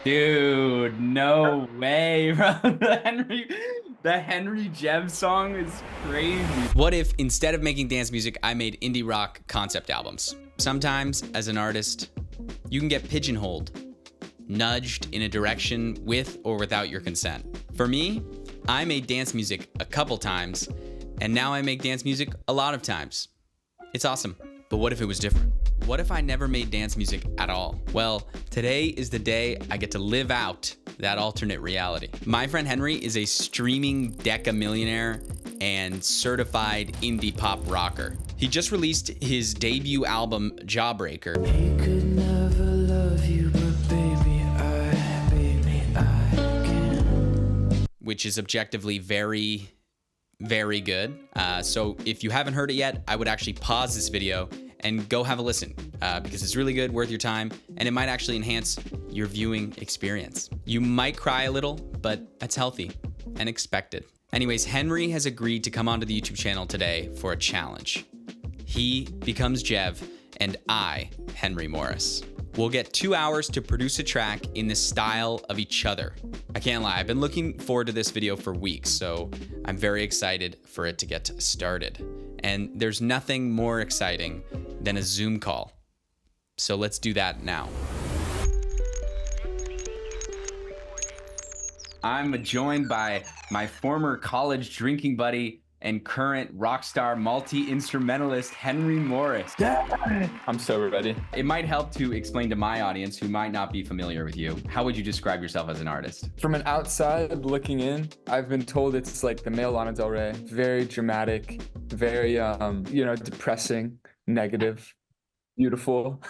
Dude, no way, bro. The Henry Jev song is crazy. What if instead of making dance music, I made indie rock concept albums? Sometimes, as an artist, you can get pigeonholed, nudged in a direction with or without your consent. For me, I made dance music a couple times, and now I make dance music a lot of times. It's awesome. But what if it was different? What if I never made dance music at all? Well, today is the day I get to live out that alternate reality. My friend Henry is a streaming deca-millionaire and certified indie pop rocker. He just released his debut album, Jawbreaker. He could never love you, but baby, I can. Which is objectively very, very good. So if you haven't heard it yet, I would actually pause this video and go have a listen because it's really good, worth your time, and it might actually enhance your viewing experience. You might cry a little, but that's healthy and expected. Anyways, Henry has agreed to come onto the YouTube channel today for a challenge. He becomes Jev, and I, Henry Morris. We'll get 2 hours to produce a track in the style of each other. I can't lie, I've been looking forward to this video for weeks, so I'm very excited for it to get started. And there's nothing more exciting than a Zoom call. So let's do that now. I'm joined by my former college drinking buddy and current rock star multi-instrumentalist Henry Morris. I'm so ready. It might help to explain to my audience who might not be familiar with you. How would you describe yourself as an artist? From an outside looking in, I've been told it's like the male Lana Del Rey. Very dramatic, very, depressing, negative, beautiful.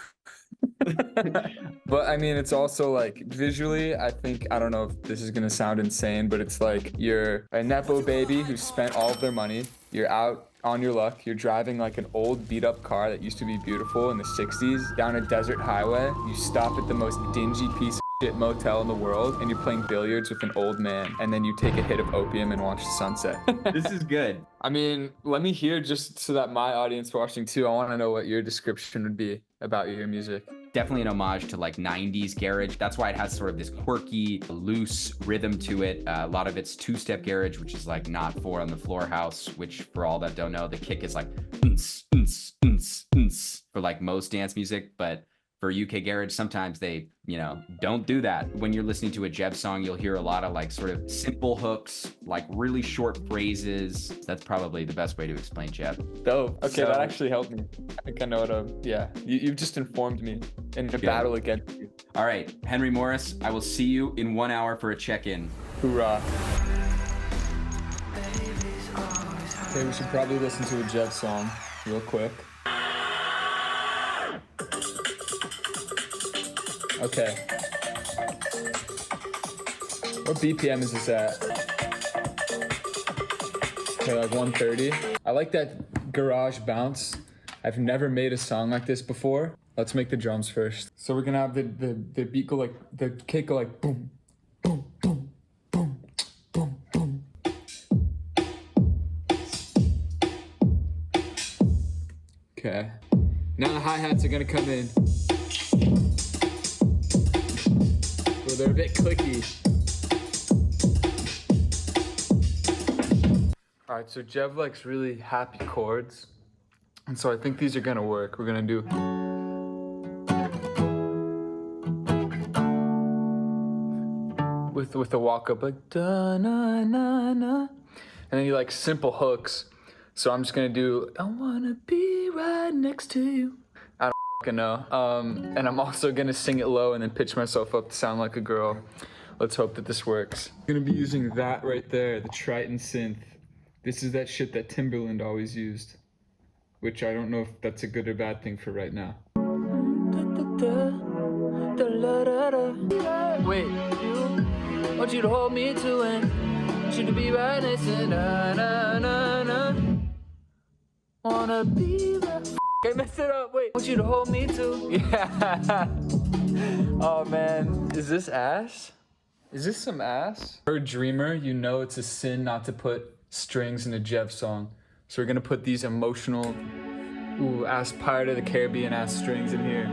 But I mean, it's also like visually, I don't know if this is gonna sound insane, but it's like you're a Nepo baby who spent all of their money. You're out on your luck. You're driving like an old beat up car that used to be beautiful in the 60s down a desert highway. You stop at the most dingy piece of shit motel in the world and you're playing billiards with an old man. And then you take a hit of opium and watch the sunset. This is good. I mean, let me hear just so that my audience watching too, I want to know what your description would be about your music. Definitely an homage to like 90s garage. That's why it has sort of this quirky, loose rhythm to it. A lot of it's two-step garage, which is like not four on the floor house, which for all that don't know, the kick is like for like most dance music. But for UK garage, sometimes they, don't do that. When you're listening to a Jev song, you'll hear a lot of like sort of simple hooks, like really short phrases. That's probably the best way to explain Jev. Dope. Okay, So- that actually helped me. I think I know what you've just informed me in the battle against you. All right, Henry Morris, I will see you in 1 hour for a check-in. Hoorah. Okay, we should probably listen to a Jev song real quick. Okay. What BPM is this at? Okay, like 130. I like that garage bounce. I've never made a song like this before. Let's make the drums first. So we're gonna have the beat go like, the kick go like boom, boom, boom, boom, boom, boom. Okay. Now the hi-hats are gonna come in. So they're a bit clicky. All right, so Jev likes really happy chords. And so I think these are gonna work. We're gonna do. With the walk up like da na na na. And then you like simple hooks. So I'm just gonna do I wanna be right next to you. I don't fucking know. And I'm also gonna sing it low and then pitch myself up to sound like a girl. Let's hope that this works. I'm gonna be using that right there, the Triton synth. This is that shit that Timberland always used, which I don't know if that's a good or bad thing for right now. Wait, I want you to hold me to and want you to be right next to na na na na. Wanna be right. I messed it up. Wait, I want you to hold me to. Yeah. Oh man, is this ass? Is this some ass? For a dreamer, you know it's a sin not to put strings in a Jev song. So we're gonna put these emotional, ass Pirate of the Caribbean ass strings in here.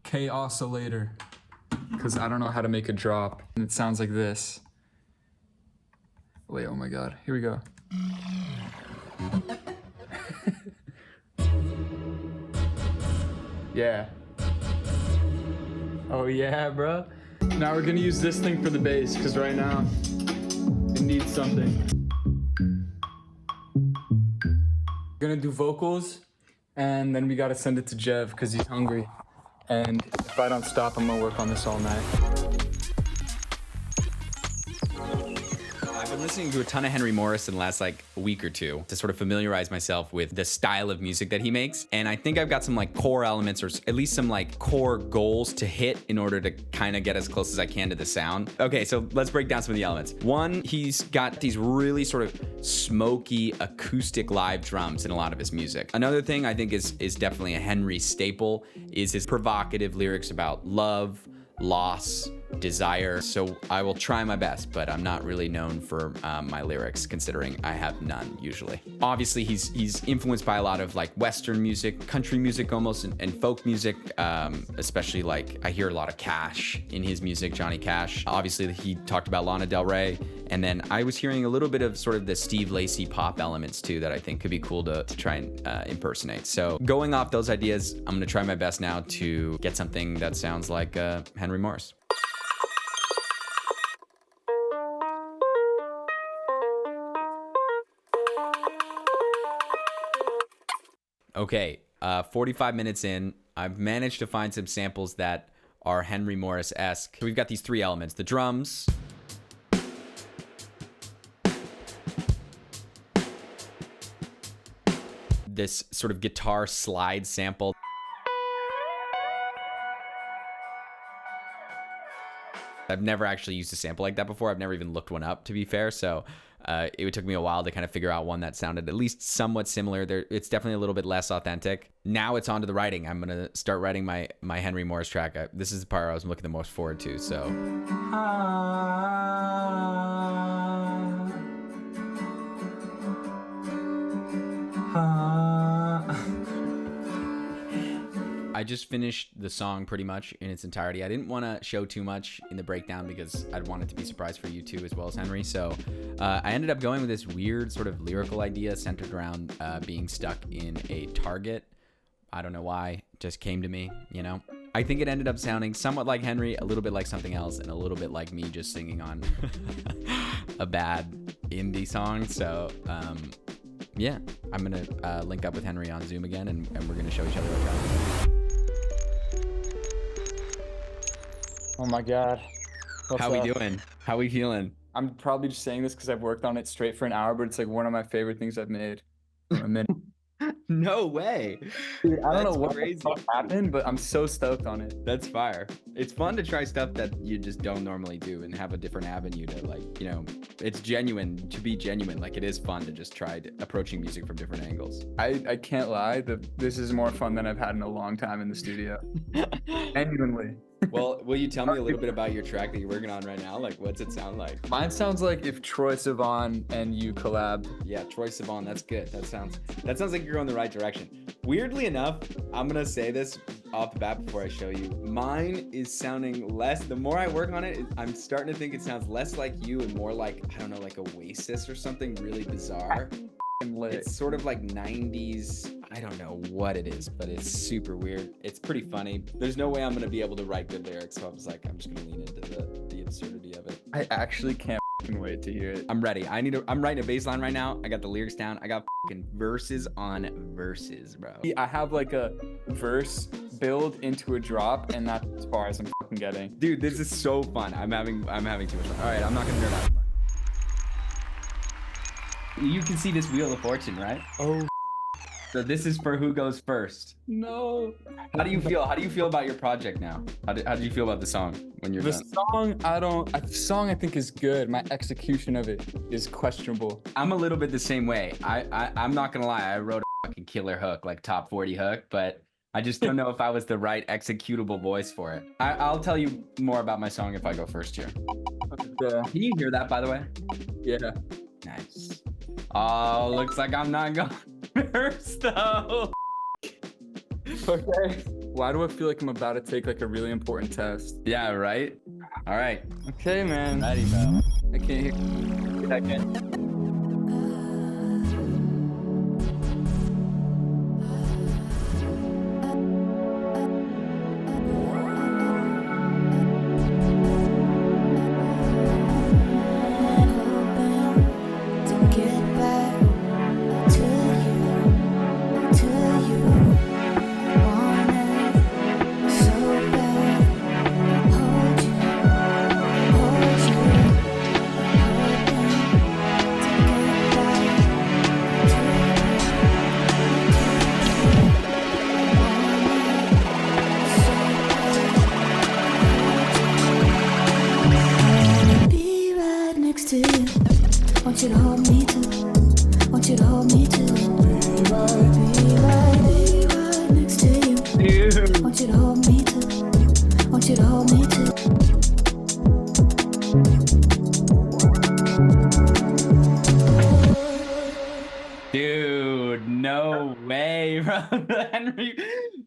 K oscillator, because I don't know how to make a drop. And it sounds like this. Wait, oh my God, here we go. Yeah. Oh yeah, bro. Now we're gonna use this thing for the bass, because right now it needs something. We're gonna do vocals, and then we gotta send it to Jev, because he's hungry. And if I don't stop, I'm gonna work on this all night. I've been listening to a ton of Henry Morris in the last like week or two to sort of familiarize myself with the style of music that he makes. And I think I've got some like core elements, or at least some like core goals to hit in order to kind of get as close as I can to the sound. Okay, so let's break down some of the elements. One, he's got these really sort of smoky acoustic live drums in a lot of his music. Another thing I think is definitely a Henry staple is his provocative lyrics about love, loss, desire. So I will try my best, but I'm not really known for my lyrics, considering I have none usually. Obviously, he's influenced by a lot of like Western music, country music almost, and folk music, especially like I hear a lot of Cash in his music, Johnny Cash. Obviously, he talked about Lana Del Rey. And then I was hearing a little bit of sort of the Steve Lacy pop elements too that I think could be cool to try and impersonate. So going off those ideas, I'm gonna try my best now to get something that sounds like Henry Morris. Okay, 45 minutes in, I've managed to find some samples that are Henry Morris-esque. So we've got these three elements: the drums, this sort of guitar slide sample. I've never actually used a sample like that before. I've never even looked one up, to be fair. So it took me a while to kind of figure out one that sounded at least somewhat similar. It's definitely a little bit less authentic. Now it's on to the writing. I'm going to start writing my Henry Morris track. This is the part I was looking the most forward to. So. I just finished the song pretty much in its entirety. I didn't want to show too much in the breakdown because I'd want it to be a surprise for you too, as well as Henry. So I ended up going with this weird sort of lyrical idea centered around being stuck in a Target. I don't know why, it just came to me, you know? I think it ended up sounding somewhat like Henry, a little bit like something else, and a little bit like me just singing on a bad indie song. So yeah, I'm gonna link up with Henry on Zoom again, and we're gonna show each other our track. Oh my God. How we doing? How we feeling? I'm probably just saying this because I've worked on it straight for an hour, but it's like one of my favorite things I've made for a minute. No way. Dude, I don't know what the fuck happened, but I'm so stoked on it. That's fire. It's fun to try stuff that you just don't normally do and have a different avenue to, like, you know, it's genuine, to be genuine. Like, it is fun to just try approaching music from different angles. I can't lie, this is more fun than I've had in a long time in the studio. Genuinely. Well, will you tell me a little bit about your track that you're working on right now? Like, what's it sound like? Mine sounds like if Troye Sivan and you collabed. Yeah, Troye Sivan, that's good. That sounds like you're going the right direction. Weirdly enough, I'm gonna say this off the bat before I show you. Mine is sounding less, the more I work on it, I'm starting to think it sounds less like you and more like, I don't know, like Oasis or something really bizarre. It's sort of like 90s, I don't know what it is, but it's super weird. It's pretty funny. There's no way I'm gonna be able to write good lyrics, so I was like, I'm just gonna lean into the absurdity of it. I actually can't wait to hear it. I'm ready. I'm writing a bass line right now. I got the lyrics down. I got verses on verses, bro. I have like a verse build into a drop, and that's as far as I'm getting. Dude, this is so fun. I'm having too much fun. All right, I'm not gonna nerd out anymore. You can see this Wheel of Fortune, right? Oh. So this is for who goes first. No. How do you feel? How do you feel about your project now? How do you feel about the song when you're done? The song I think is good. My execution of it is questionable. I'm a little bit the same way. I'm not gonna lie. I wrote a fucking killer hook, like top 40 hook, but I just don't know if I was the right executable voice for it. I'll tell you more about my song if I go first here. Yeah. Can you hear that, by the way? Yeah. Nice. Oh, looks like I'm not going first though. Okay. Why do I feel like I'm about to take like a really important test? Yeah, right? All right. Okay, man. Ready, bro. I can't hear. Second. Want you to hold me too. Want you to hold me too. Be right next to you. Dude. Want you to hold me too. Want you to hold me too. Dude, no way, bro.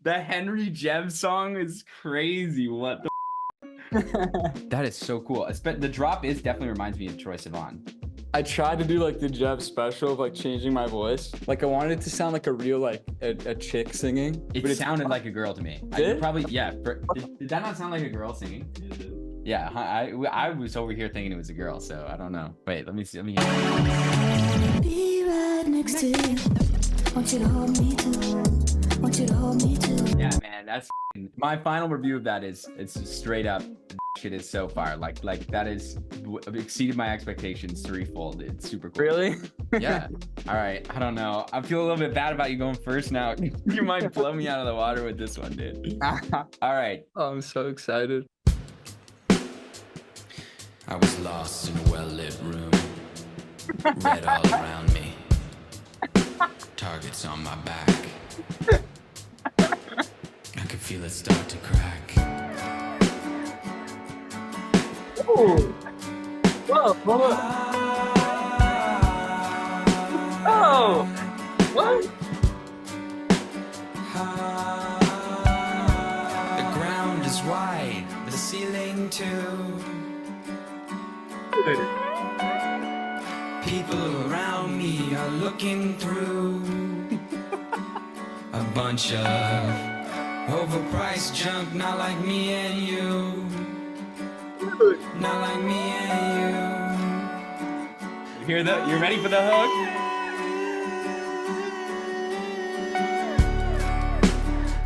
The Henry Jem song is crazy. What the That is so cool. The drop definitely reminds me of Troye Sivan. I tried to do like the Jeff special of like changing my voice. Like I wanted it to sound like a real like a chick singing. It sounded like a girl to me. Did? Did that not sound like a girl singing? Yeah, I was over here thinking it was a girl, so I don't know. Wait, let me see. Let me hear. Be right next to you. Want you to hold me too. Want you to hold me too. Yeah, man, that's my final review of that is it's straight up. Shit is so far like that is exceeded my expectations threefold. It's super cool. Really? Yeah. All right. I don't know. I feel a little bit bad about you going first now. You might blow me out of the water with this one, dude. All right. Oh, I'm so excited. I was lost in a well-lit room, red all around me, targets on my back. I could feel it start to crack. Ooh. Whoa, whoa. Oh! What? The ground is wide, the ceiling too. Good. People around me are looking through a bunch of overpriced junk, not like me and you. Not like me and you. You're ready for the hook?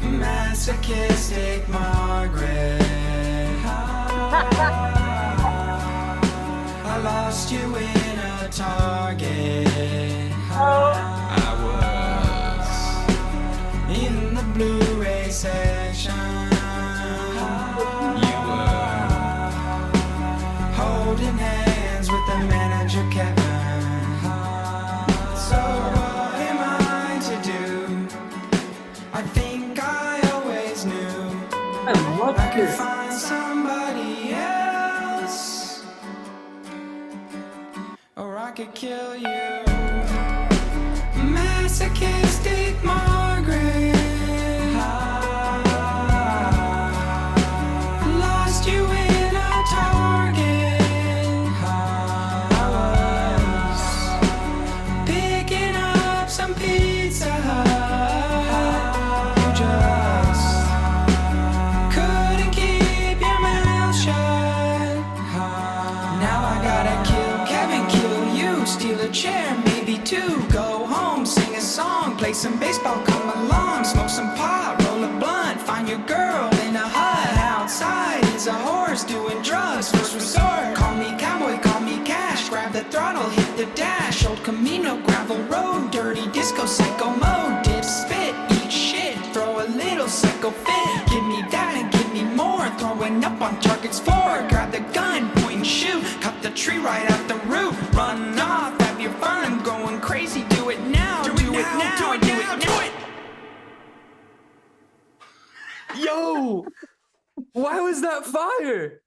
Masochistic Margaret. I lost you in a Target. I was in the Blu-ray section. You were holding hands with the manager Kevin. So what am I to do? I think I always knew I love I could this. find somebody else, or I could kill you. Masochistic Margaret. Lost you in a Target. I was picking up some Pizza Hut. You just couldn't keep your mouth shut. Now I gotta kill Kevin, kill you, steal a chair, maybe two, go home, sing a song, play some baseball, come along, smoke some pot, roll a blunt, find your girl in a hut. Outside is a horse doing drugs, first resort. Call me cowboy, call me cash, grab the throttle, hit the dash. Old Camino, gravel road, dirty disco, psycho mode, dip, spit, eat shit, throw a little psycho fit. Give me that and give me more, throwing up on targets four. Grab the gun, point and shoot, cut the tree right out the root. Run off, have your fun, going crazy, do it now, do it now, do it now, do it. Yo! Why was that fire?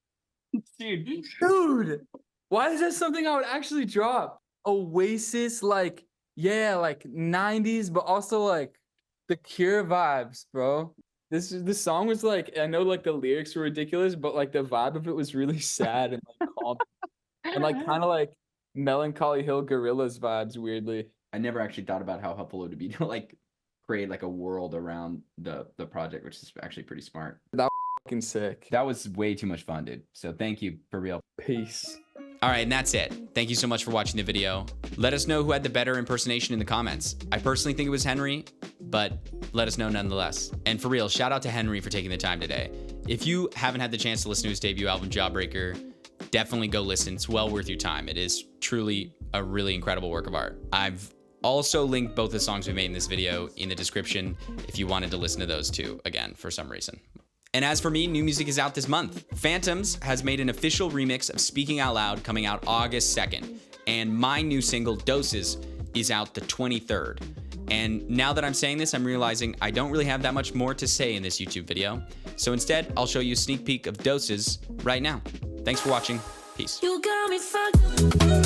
Dude. Dude! Why is that something I would actually drop? Oasis, like, yeah, like 90s, but also like the Cure vibes, bro. This song was like, I know like the lyrics were ridiculous, but like the vibe of it was really sad and like calm and like kind of like Melancholy Hill Gorillas vibes weirdly. I never actually thought about how helpful it would be to like create like a world around the project, which is actually pretty smart. Fucking sick. That was way too much fun, dude. So thank you for real. Peace. All right, and that's it. Thank you so much for watching the video. Let us know who had the better impersonation in the comments. I personally think it was Henry, but let us know nonetheless. And for real, shout out to Henry for taking the time today. If you haven't had the chance to listen to his debut album, Jawbreaker, definitely go listen. It's well worth your time. It is truly a really incredible work of art. I've also linked both the songs we made in this video in the description if you wanted to listen to those too, again, for some reason. And as for me, new music is out this month. Phantoms has made an official remix of Speaking Out Loud coming out August 2nd. And my new single, Doses, is out the 23rd. And now that I'm saying this, I'm realizing I don't really have that much more to say in this YouTube video. So instead, I'll show you a sneak peek of Doses right now. Thanks for watching. Peace. You got me fucked.